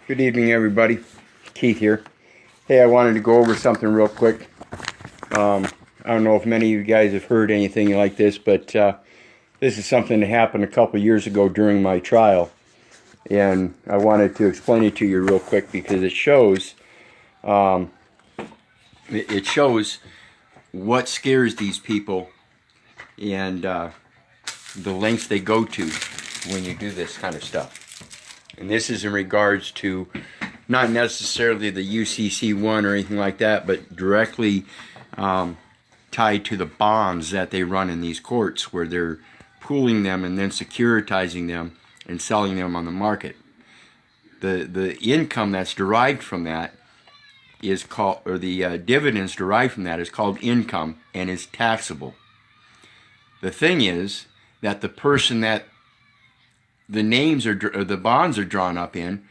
Good evening, everybody. Keith here. Hey, I wanted to go over something real quick. I don't know if many of you guys have heard anything like this, but this is something that happened a couple years ago during my trial, and I wanted to explain it to you real quick because it shows what scares these people and the lengths they go to when you do this kind of stuff. And this is in regards to not necessarily the UCC1 or anything like that, but directly tied to the bonds that they run in these courts, where they're pooling them and then securitizing them and selling them on the market. The income that's derived from that is called, or the dividends derived from that is called income and is taxable. The thing is that the person that the names or the bonds are drawn up in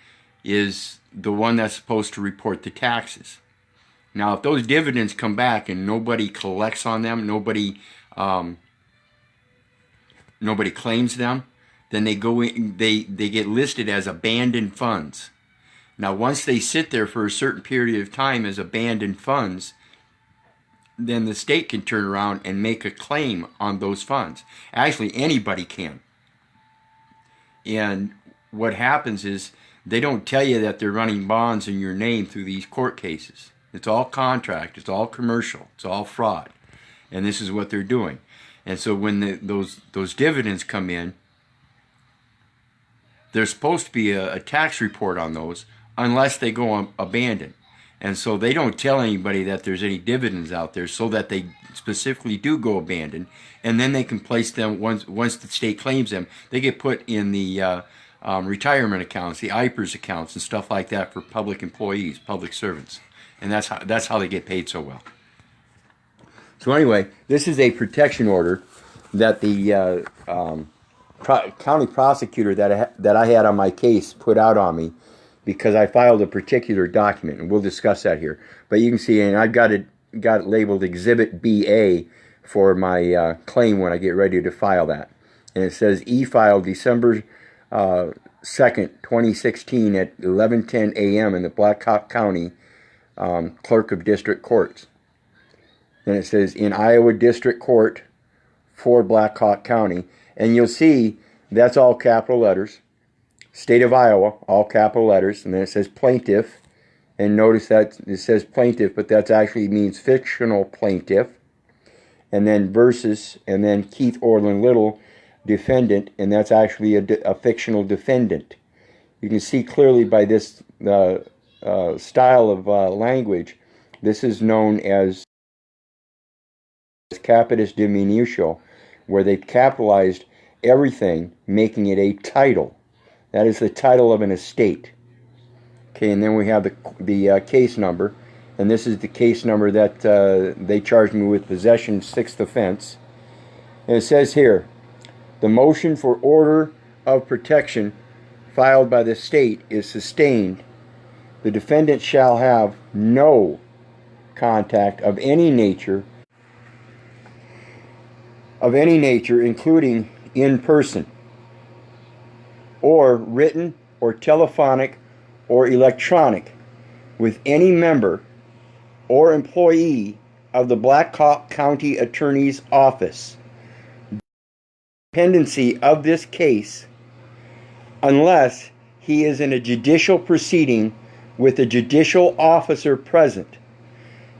is the one that's supposed to report the taxes. Now, if those dividends come back and nobody collects on them, nobody claims them, then they go in, they get listed as abandoned funds. Now, once they sit there for a certain period of time as abandoned funds, then the state can turn around and make a claim on those funds. Actually, anybody can. And what happens is they don't tell you that they're running bonds in your name through these court cases. It's all contract, it's all commercial, it's all fraud. And this is what they're doing. And so when those dividends come in, there's supposed to be a tax report on those unless they go abandoned. And so they don't tell anybody that there's any dividends out there so that they specifically do go abandoned. And then they can place them, once the state claims them, they get put in the retirement accounts, the IPERS accounts and stuff like that for public employees, public servants. And that's how they get paid so well. So anyway, this is a protection order that the county prosecutor that I had on my case put out on me, because I filed a particular document, and we'll discuss that here. But you can see, and I've got it labeled Exhibit BA for my claim when I get ready to file that. And it says e-file December 2nd, 2016 at 11:10 a.m. in the Black Hawk County Clerk of District Courts. Then it says in Iowa District Court for Black Hawk County. And you'll see that's all capital letters. State of Iowa, all capital letters, and then it says plaintiff, and notice that it says plaintiff, but that actually means fictional plaintiff, and then versus, and then Keith Orland Little, defendant, and that's actually a fictional defendant. You can see clearly by this style of language, this is known as capitis diminutio, where they capitalized everything, making it a title. That is the title of an estate. Okay, and then we have the case number, and this is the case number that they charged me with possession, 6th offense. And it says here, the motion for order of protection filed by the state is sustained. The defendant shall have no contact of any nature, including in person, or written, or telephonic, or electronic, with any member or employee of the Black Hawk County Attorney's Office. Dependency of this case, unless he is in a judicial proceeding with a judicial officer present.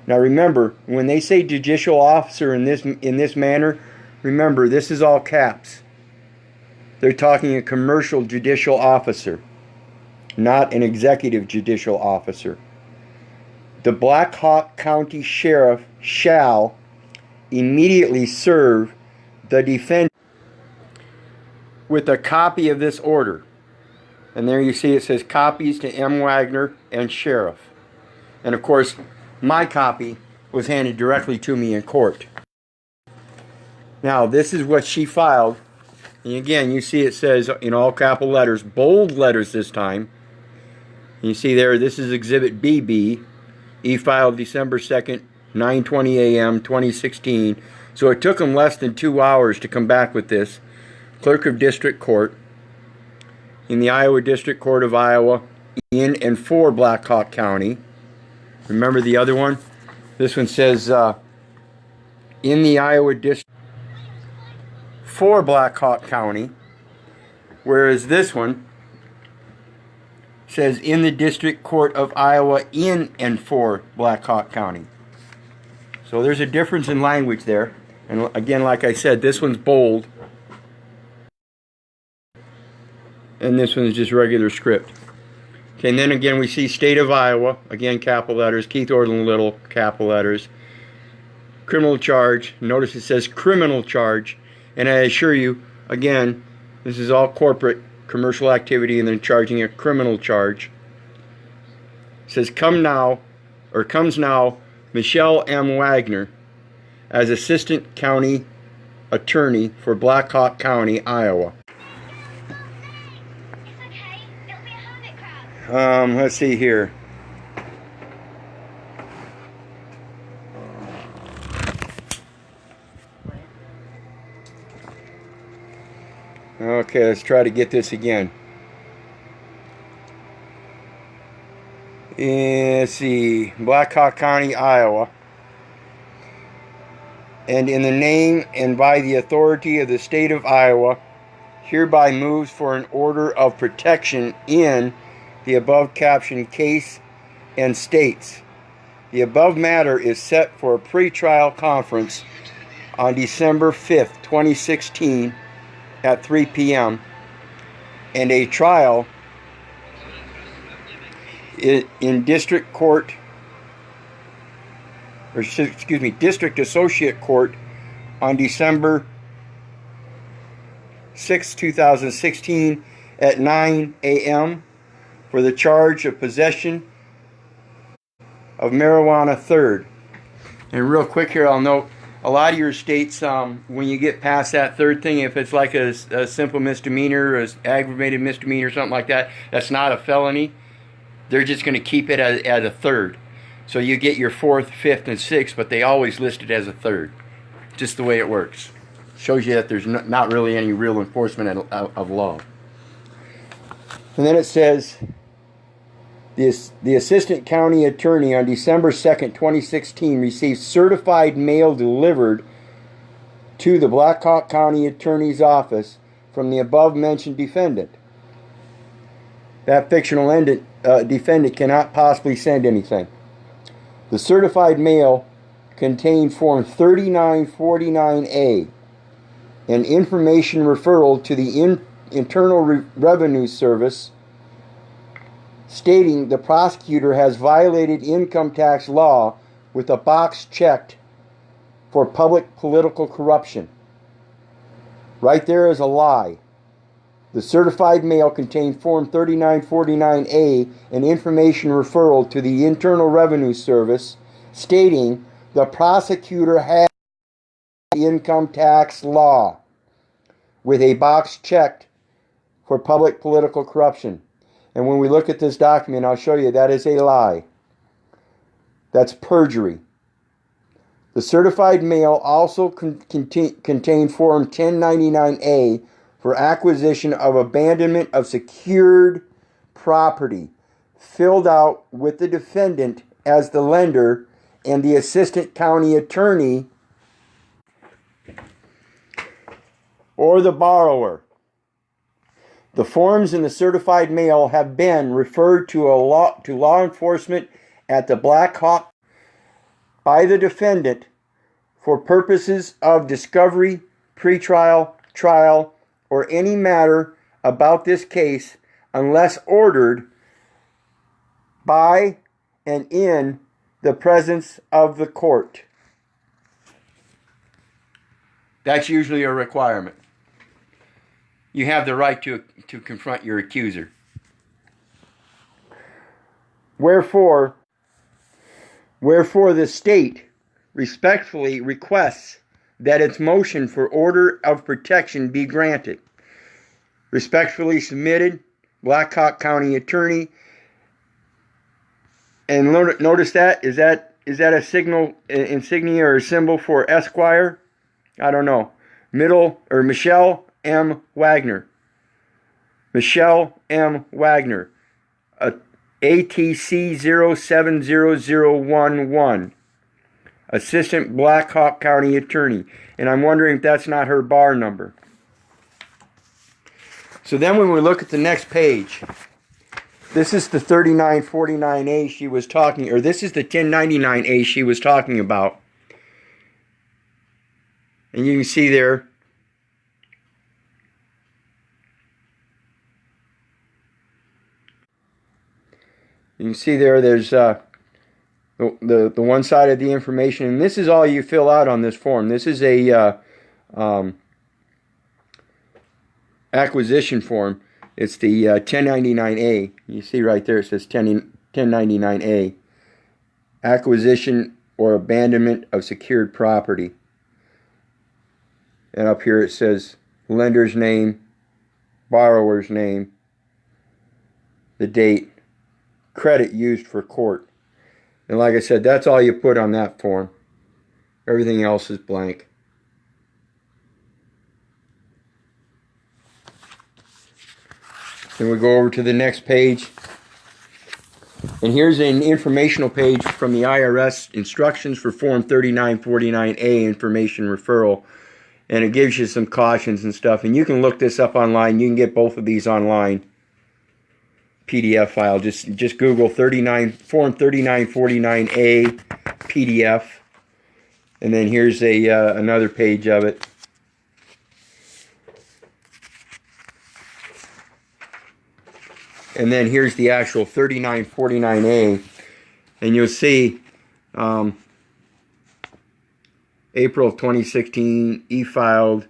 Now remember, when they say judicial officer in this manner, remember this is all caps. They're talking a commercial judicial officer, not an executive judicial officer. The Black Hawk County Sheriff shall immediately serve the defendant with a copy of this order. And there you see it says copies to M. Wagner and Sheriff. And of course, my copy was handed directly to me in court. Now, this is what she filed. And again, you see it says in all capital letters, bold letters this time. And you see there, this is Exhibit BB, e-filed December 2nd, 9:20 a.m., 2016. So it took them less than 2 hours to come back with this. Clerk of District Court in the Iowa District Court of Iowa, in and for Black Hawk County. Remember the other one? This one says in the Iowa District for Black Hawk County, whereas this one says in the District Court of Iowa in and for Black Hawk County. So there's a difference in language there. And again, like I said, this one's bold. And this one is just regular script. Okay, and then again we see State of Iowa, again capital letters, Keith Orland Little, capital letters. Criminal charge, notice it says criminal charge. And I assure you, again, this is all corporate commercial activity and then charging a criminal charge. It says comes now Michelle M. Wagner as Assistant County Attorney for Black Hawk County, Iowa. Let's see here. Okay, let's try to get this again. Let's see. Black Hawk County, Iowa. And in the name and by the authority of the state of Iowa, hereby moves for an order of protection in the above captioned case and states, the above matter is set for a pretrial conference on December 5th, 2016 at 3 p.m. and a trial in District Court, or excuse me, District Associate Court on December 6, 2016 at 9 a.m. for the charge of possession of marijuana third. And real quick here, I'll note, a lot of your states, when you get past that third thing, if it's like a simple misdemeanor, or aggravated misdemeanor, something like that, that's not a felony, they're just going to keep it as a third. So you get your fourth, fifth, and sixth, but they always list it as a third. Just the way it works. Shows you that there's not really any real enforcement of law. And then it says, the Assistant County Attorney on December 2nd, 2016 received certified mail delivered to the Black Hawk County Attorney's Office from the above-mentioned defendant. That fictional defendant cannot possibly send anything. The certified mail contained Form 3949A, an information referral to the Internal Revenue Service stating the prosecutor has violated income tax law with a box checked for public political corruption. Right there is a lie. The certified mail contained Form 3949A, an information referral to the Internal Revenue Service stating the prosecutor has income tax law with a box checked for public political corruption. And when we look at this document, I'll show you that is a lie. That's perjury. The certified mail also contained Form 1099A for acquisition of abandonment of secured property, filled out with the defendant as the lender and the Assistant County Attorney or the borrower. The forms in the certified mail have been referred to law enforcement at the Black Hawk by the defendant for purposes of discovery, pretrial, trial, or any matter about this case unless ordered by and in the presence of the court. That's usually a requirement. You have the right to confront your accuser. Wherefore the state respectfully requests that its motion for order of protection be granted. Respectfully submitted, Black Hawk County Attorney. And notice that is that a signal, insignia or symbol for Esquire? I don't know. Michelle M. Wagner. Michelle M. Wagner, ATC 070011. Assistant Black Hawk County Attorney. And I'm wondering if that's not her bar number. So then when we look at the next page, this is the 3949A she was talking, or this is the 1099A she was talking about. And you can see there, there's the one side of the information, and this is all you fill out on this form. This is a acquisition form. It's the 1099A. You see right there it says 1099A. Acquisition or abandonment of secured property. And up here it says lender's name, borrower's name, the date, credit used for court. And like I said, that's all you put on that form. Everything else is blank. Then we go over to the next page. And here's an informational page from the IRS, instructions for Form 3949A, information referral. And it gives you some cautions and stuff. And you can look this up online. You can get both of these online. PDF file. Just Google Form 3949A PDF. And then here's another page of it. And then here's the actual 3949A. And you'll see April of 2016, e-filed.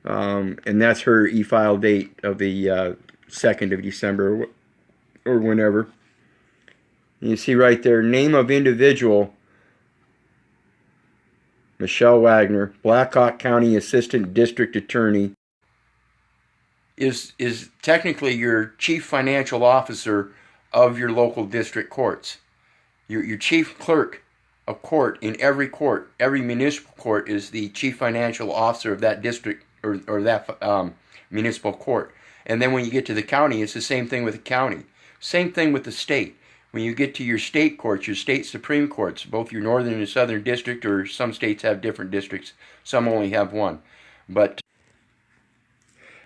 And that's her e-file date of the 2nd of December or whenever. And you see right there, name of individual, Michelle Wagner, Black Hawk County Assistant District Attorney. Is technically your chief financial officer of your local district courts. Your chief clerk of court in every court, every municipal court, is the chief financial officer of that district or that municipal court. And then when you get to the county, it's the same thing with the county. Same thing with the state. When you get to your state courts, your state supreme courts, both your northern and southern district, or some states have different districts, some only have one. But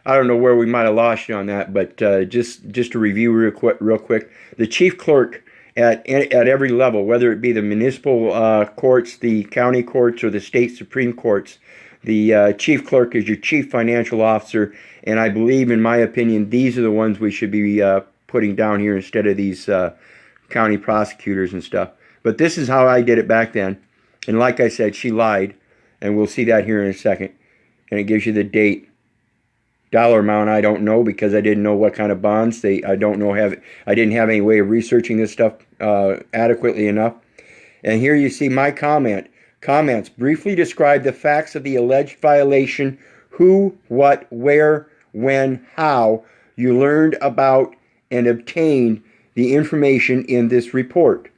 I don't know where we might have lost you on that, but just to review real quick, the chief clerk at every level, whether it be the municipal courts, the county courts, or the state supreme courts, the chief clerk is your chief financial officer, and I believe, in my opinion, these are the ones we should be putting down here instead of these county prosecutors and stuff. But this is how I did it back then, and like I said, she lied, and we'll see that here in a second, and it gives you the date. Dollar amount I don't know because I didn't know what kind of bonds I didn't have any way of researching this stuff adequately enough. And here you see my comments briefly describe the facts of the alleged violation, who, what, where, when, how you learned about and obtained the information in this report.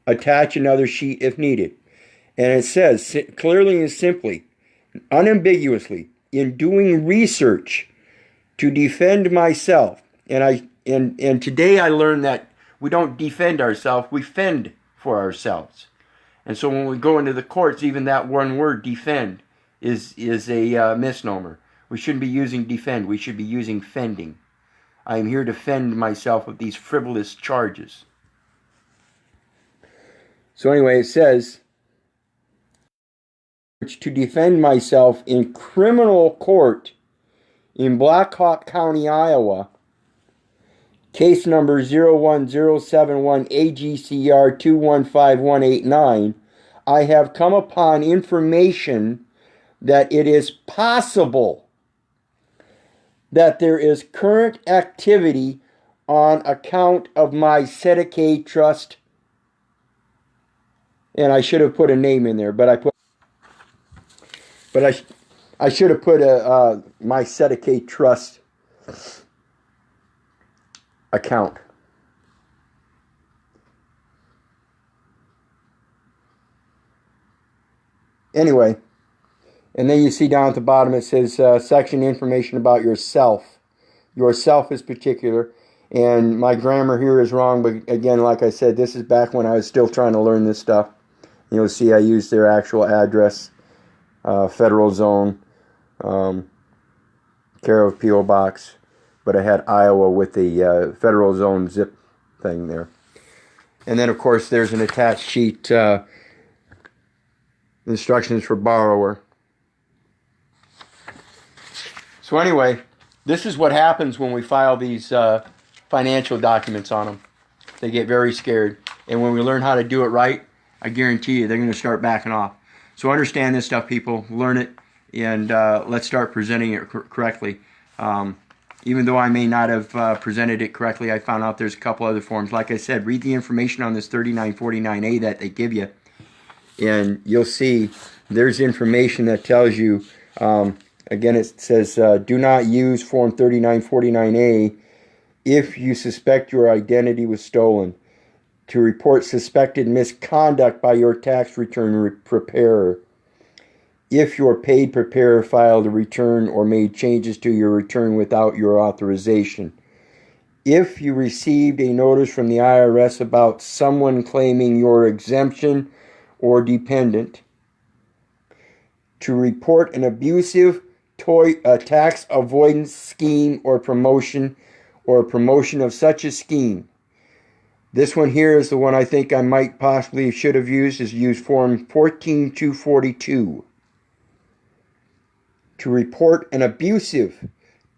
Attach another sheet if needed. And it says clearly and simply, unambiguously, in doing research to defend myself, and today I learned that we don't defend ourselves, we fend for ourselves. And so when we go into the courts, even that one word, defend, is a misnomer. We shouldn't be using defend, we should be using fending. I am here to defend myself of these frivolous charges. So anyway, it says, to defend myself in criminal court in Black Hawk County, Iowa, case number 01071 AGCR 215189, I have come upon information that it is possible that there is current activity on account of my Sedekay Trust, and I should have put a name in there, but I should have put my Sedekay Trust account. Anyway, and then you see down at the bottom it says section information about yourself. Yourself is particular. And my grammar here is wrong, but again, like I said, this is back when I was still trying to learn this stuff. You'll see I used their actual address, federal zone, care of P.O. Box, but I had Iowa with the federal zone zip thing there. And then, of course, there's an attached sheet, instructions for borrower. So anyway, this is what happens when we file these financial documents on them. They get very scared. And when we learn how to do it right, I guarantee you they're going to start backing off. So understand this stuff, people. Learn it, and let's start presenting it correctly. Even though I may not have presented it correctly, I found out there's a couple other forms. Like I said, read the information on this 3949A that they give you, and you'll see there's information that tells you, again, it says, do not use Form 3949A if you suspect your identity was stolen, to report suspected misconduct by your tax return preparer. If your paid preparer filed a return or made changes to your return without your authorization. If you received a notice from the IRS about someone claiming your exemption or dependent. To report an abusive tax avoidance scheme or promotion of such a scheme. This one here is the one I think I might possibly should have used, is use Form 14242. To report an abusive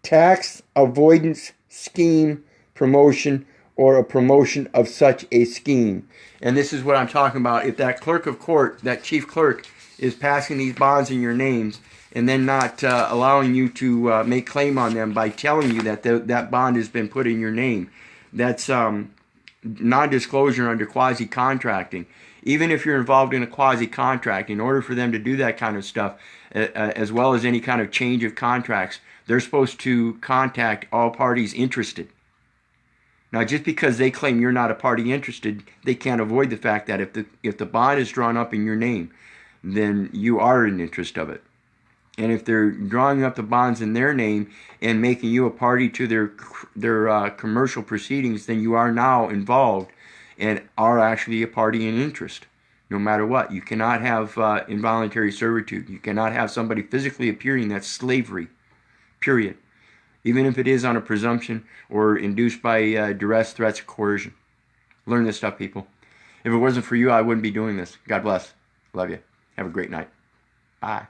tax avoidance scheme, promotion, or a promotion of such a scheme. And this is what I'm talking about. If that clerk of court, that chief clerk, is passing these bonds in your names and then not allowing you to make claim on them by telling you that that bond has been put in your name, that's non-disclosure under quasi-contracting. Even if you're involved in a quasi-contract, in order for them to do that kind of stuff, as well as any kind of change of contracts, they're supposed to contact all parties interested. Now, just because they claim you're not a party interested, they can't avoid the fact that if the bond is drawn up in your name, then you are in interest of it. And if they're drawing up the bonds in their name and making you a party to their commercial proceedings, then you are now involved and are actually a party in interest, no matter what. You cannot have involuntary servitude. You cannot have somebody physically appearing. That's slavery, period. Even if it is on a presumption or induced by duress, threats, or coercion. Learn this stuff, people. If it wasn't for you, I wouldn't be doing this. God bless. Love you. Have a great night. Bye.